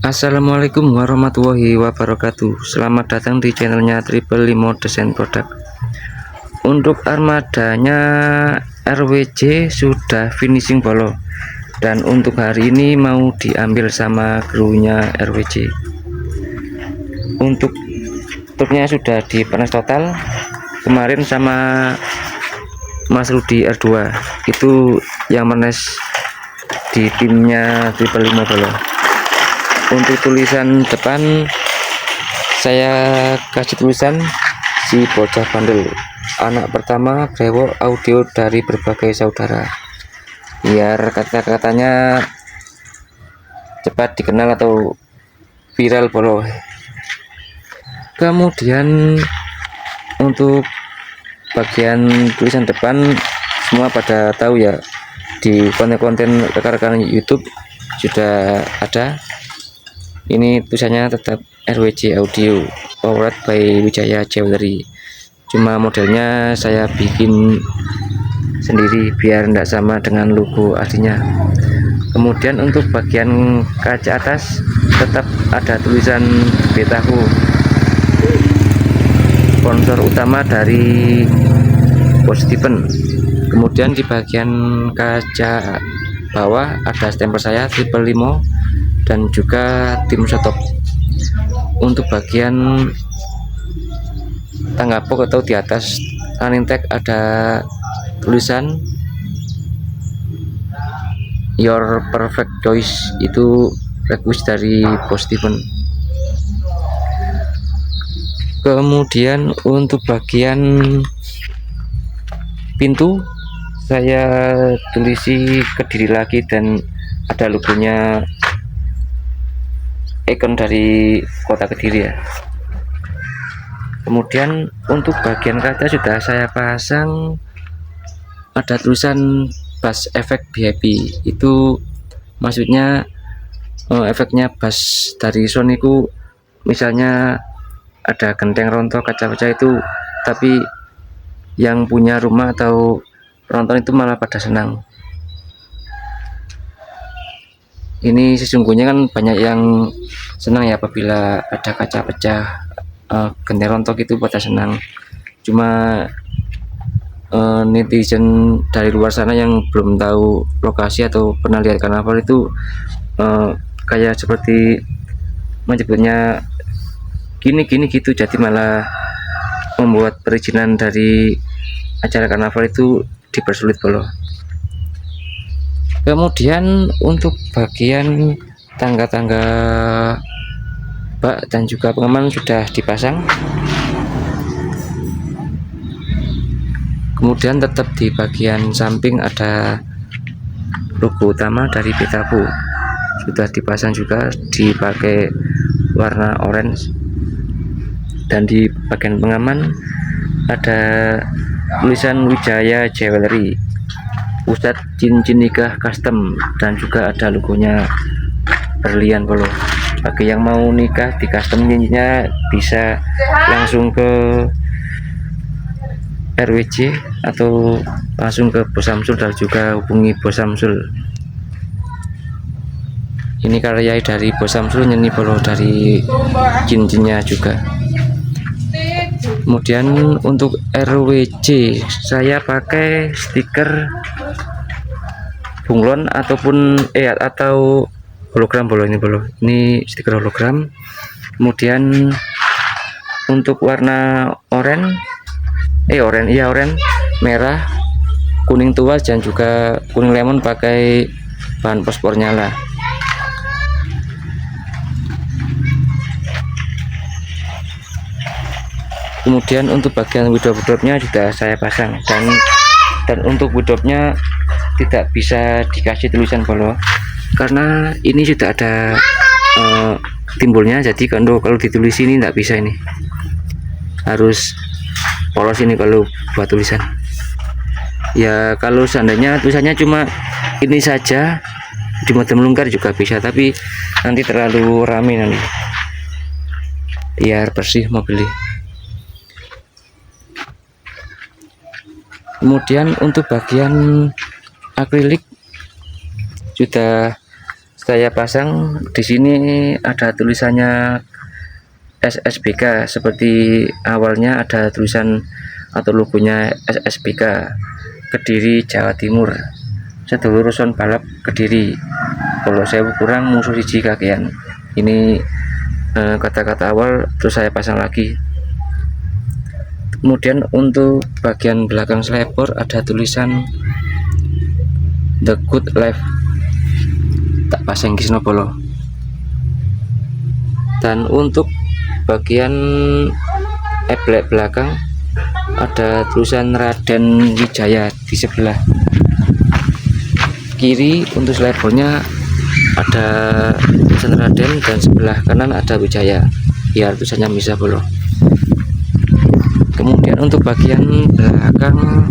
Assalamualaikum warahmatullahi wabarakatuh. Selamat datang di channelnya Triple Limo Desain Produk. Untuk armadanya RWJ sudah finishing bolo, dan untuk hari ini mau diambil sama krunya RWJ. Untuk truknya sudah dipanas total kemarin sama Mas Rudi R2, itu yang manes di timnya Triple Limo bolo. Untuk tulisan depan saya kasih tulisan si bocah bandel, anak pertama brewok audio dari berbagai saudara, biar kata-katanya cepat dikenal atau viral bolo. Kemudian untuk bagian tulisan depan semua pada tahu ya, di konten-konten rekan-rekan YouTube sudah ada. Ini tulisannya tetap RWJ Audio powered by Wijaya Jewelry, cuma modelnya saya bikin sendiri biar tidak sama dengan logo aslinya. Kemudian untuk bagian kaca atas tetap ada tulisan Betahu, sponsor utama dari Bos Stephen. Kemudian di bagian kaca bawah ada stempel saya Triple Limo dan juga tim stop. Untuk bagian tangga box atau di atas running tag ada tulisan Your Perfect Choice, itu request dari Bos Stephen. Kemudian untuk bagian pintu saya tulisi Kediri lagi dan ada logonya, ikon dari kota Kediri ya. Kemudian untuk bagian kaca sudah saya pasang ada tulisan bass effect VIP, itu maksudnya efeknya bass dari Soniku. Misalnya ada genteng rontok kaca pecah itu, tapi yang punya rumah atau penonton itu malah pada senang. Ini sesungguhnya kan banyak yang senang ya apabila ada kaca pecah, genteng rontok itu pada senang. Cuma netizen dari luar sana yang belum tahu lokasi atau pernah lihat karnaval itu kayak seperti menyebutnya gini gitu, jadi malah membuat perizinan dari acara karnaval itu dipersulit bolo. Kemudian untuk bagian tangga-tangga bak dan juga pengaman sudah dipasang. Kemudian tetap di bagian samping ada logo utama dari Betahu, sudah dipasang juga, dipakai warna orange. Dan di bagian pengaman ada tulisan Wijaya Jewelry, pusat cincin nikah custom, dan juga ada logonya berlian bolo. Bagi yang mau nikah di custom cincinnya bisa langsung ke RWJ atau langsung ke Bos Samsul dan juga hubungi Bos Samsul. Ini karya dari Bos Samsul nyeni bolo, dari cincinnya juga. Kemudian untuk RWJ saya pakai stiker bunglon ataupun atau hologram bolo. Ini bolo, ini stiker hologram. Kemudian untuk warna oranye, merah, kuning tua dan juga kuning lemon pakai bahan fosfor nyala. Kemudian untuk bagian widop-widopnya juga saya pasang, dan untuk widopnya tidak bisa dikasih tulisan bolo karena ini sudah ada timbulnya, jadi kalau ditulis ini tidak bisa, ini harus polos ini kalau buat tulisan ya. Kalau seandainya tulisannya cuma ini saja di mode melingkar juga bisa, tapi nanti terlalu rame nanti, biar bersih mobilnya. Kemudian untuk bagian akrilik sudah saya pasang. Di sini ada tulisannya SSBK, seperti awalnya ada tulisan atau logonya SSBK, Kediri Jawa Timur, sedulur son balap Kediri, kalau saya kurang musuh siji kakean. Ini kata-kata awal, terus saya pasang lagi. Kemudian untuk bagian belakang slepor ada tulisan The Good Life, tak pasang Kisnopolo. Dan untuk bagian eblek belakang ada tulisan Raden Wijaya di sebelah kiri. Untuk selepornya ada tulisan Raden dan sebelah kanan ada Wijaya, biar tulisannya bisa Bolo. Kemudian untuk bagian belakang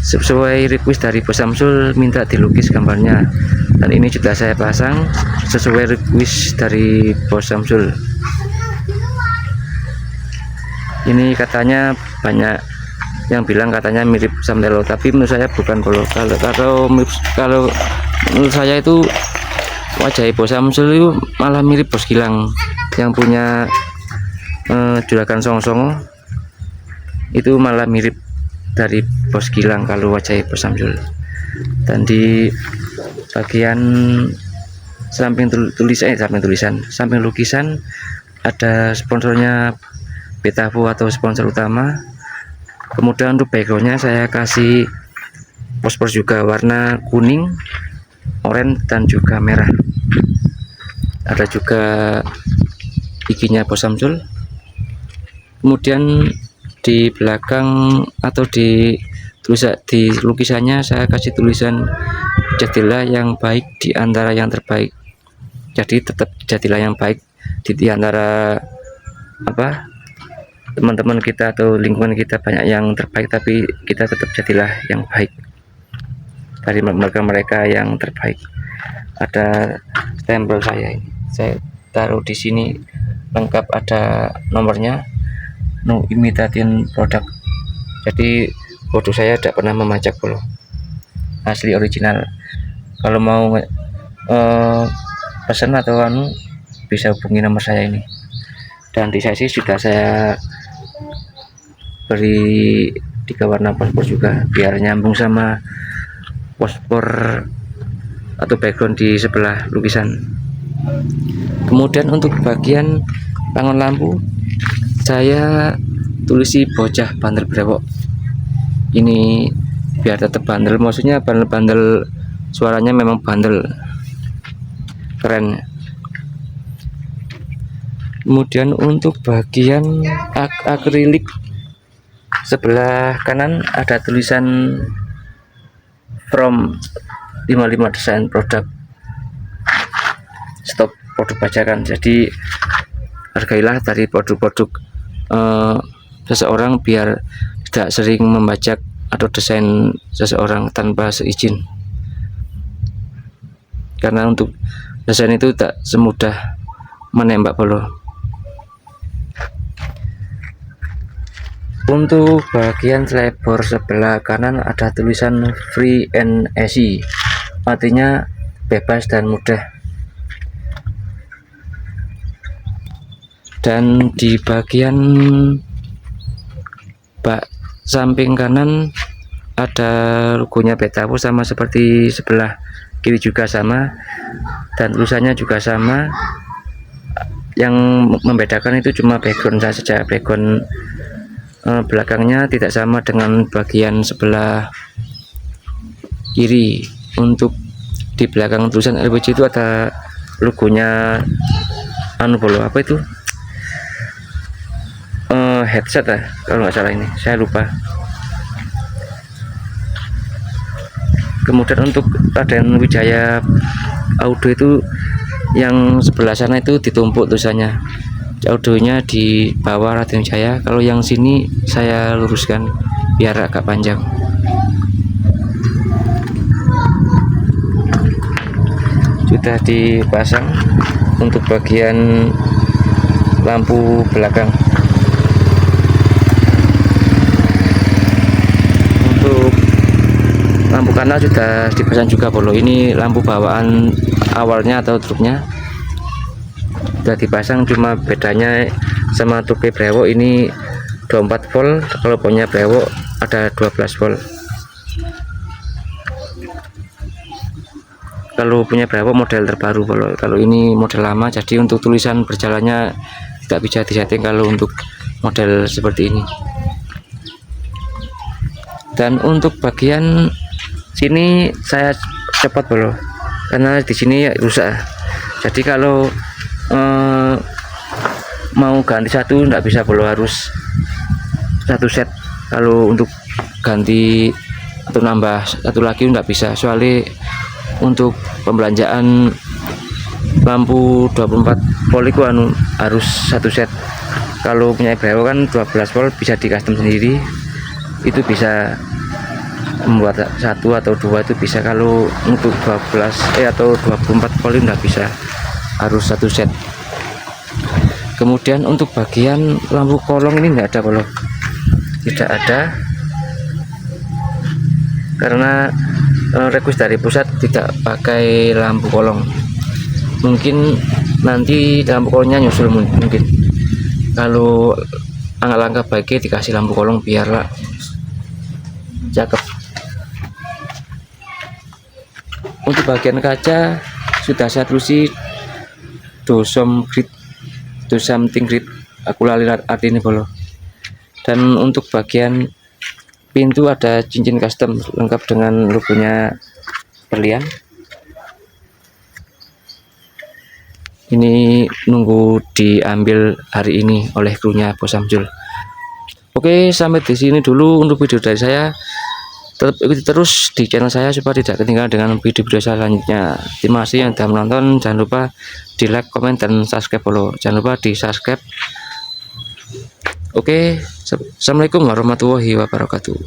sesuai request dari Bos Samsul, minta dilukis gambarnya, dan ini sudah saya pasang sesuai request dari Bos Samsul. Ini katanya banyak yang bilang katanya mirip Samtelo, tapi menurut saya bukan Bolo. Kalau menurut saya itu wajah Bos Samsul itu malah mirip Bos Gilang yang punya juragan Songo-Songo, itu malah mirip dari Bos Gilang kalau wajah Bos Samsul. Dan di bagian samping samping lukisan ada sponsornya Betafu atau sponsor utama. Kemudian untuk backgroundnya saya kasih pospor juga warna kuning, oranye dan juga merah. Ada juga giginya Bos Samsul. Kemudian di belakang atau di lukisannya saya kasih tulisan jadilah yang baik di antara yang terbaik. Jadi tetap jadilah yang baik di antara teman-teman kita atau lingkungan kita banyak yang terbaik, tapi kita tetap jadilah yang baik dari mereka yang terbaik. Ada stempel saya, ini saya taruh di sini lengkap, ada nomornya, no imitating produk. Jadi produk saya tidak pernah memajak Bolo, asli original. Kalau mau pesan atau bisa hubungi nomor saya ini. Dan di sesi sudah saya beri 3 warna pospor juga, biar nyambung sama pospor atau background di sebelah lukisan. Kemudian untuk bagian pangon lampu saya tulisi bocah bandel brewok. Ini biar tetap bandel, maksudnya bandel suaranya memang bandel, keren. Kemudian untuk bagian akrilik sebelah kanan ada tulisan from 55 desain produk, stop produk bajakan. Jadi hargailah dari produk-produk seseorang, biar tidak sering membajak atau desain seseorang tanpa seizin, karena untuk desain itu tak semudah menembak Bolo. Untuk bagian slepor sebelah kanan ada tulisan free and easy, artinya bebas dan mudah. Dan di bagian samping kanan ada logonya Betafu, sama seperti sebelah kiri juga sama, dan tulisannya juga sama. Yang membedakan itu cuma background saja, background belakangnya tidak sama dengan bagian sebelah kiri. Untuk di belakang tulisan LPG itu ada logonya Bolo, apa itu, headset kalau nggak salah, ini saya lupa. Kemudian untuk Raden Wijaya Audio itu yang sebelah sana itu ditumpuk tulisannya, audionya di bawah Raden Wijaya. Kalau yang sini saya luruskan biar agak panjang. sudah dipasang untuk bagian lampu belakang. Untuk lampu kanan sudah dipasang juga bolo. Ini lampu bawaan awalnya atau truknya sudah dipasang, cuma bedanya sama truk brewok ini 24 volt, kalau punya brewok ada 12 volt. Kalau punya brewok model terbaru bolo, kalau ini model lama, jadi untuk tulisan berjalannya tidak bisa disetting kalau untuk model seperti ini. Dan untuk bagian sini saya cepat bolo, karena di sini rusak. Jadi kalau mau ganti satu tidak bisa bolo, harus satu set. Kalau untuk ganti atau nambah satu lagi tidak bisa, soalnya untuk pembelanjaan lampu 24 volt itu harus satu set. Kalau punya brewok kan 12 volt bisa di custom sendiri, itu bisa membuat satu atau dua itu bisa. Kalau untuk 12 atau 24 volt tidak bisa, harus satu set. Kemudian untuk bagian lampu kolong ini tidak ada bolo, tidak ada, karena request dari pusat tidak pakai lampu kolong. Mungkin nanti lampu kolongnya nyusul, mungkin kalau langkah baiknya dikasih lampu kolong biarlah cakep. Untuk bagian kaca sudah saya terusi dosom grid, do something grid, aku lali artinya bolo. Dan untuk bagian pintu ada cincin custom lengkap dengan logonya berlian. Ini nunggu diambil hari ini oleh krunya Bos Samsul. Oke, sampai di sini dulu untuk video dari saya. Tetap ikuti terus di channel saya supaya tidak ketinggalan dengan video-video selanjutnya. Terima kasih yang sudah menonton. Jangan lupa di like, komen, dan subscribe dulu. Jangan lupa di subscribe. Oke, assalamualaikum warahmatullahi wabarakatuh.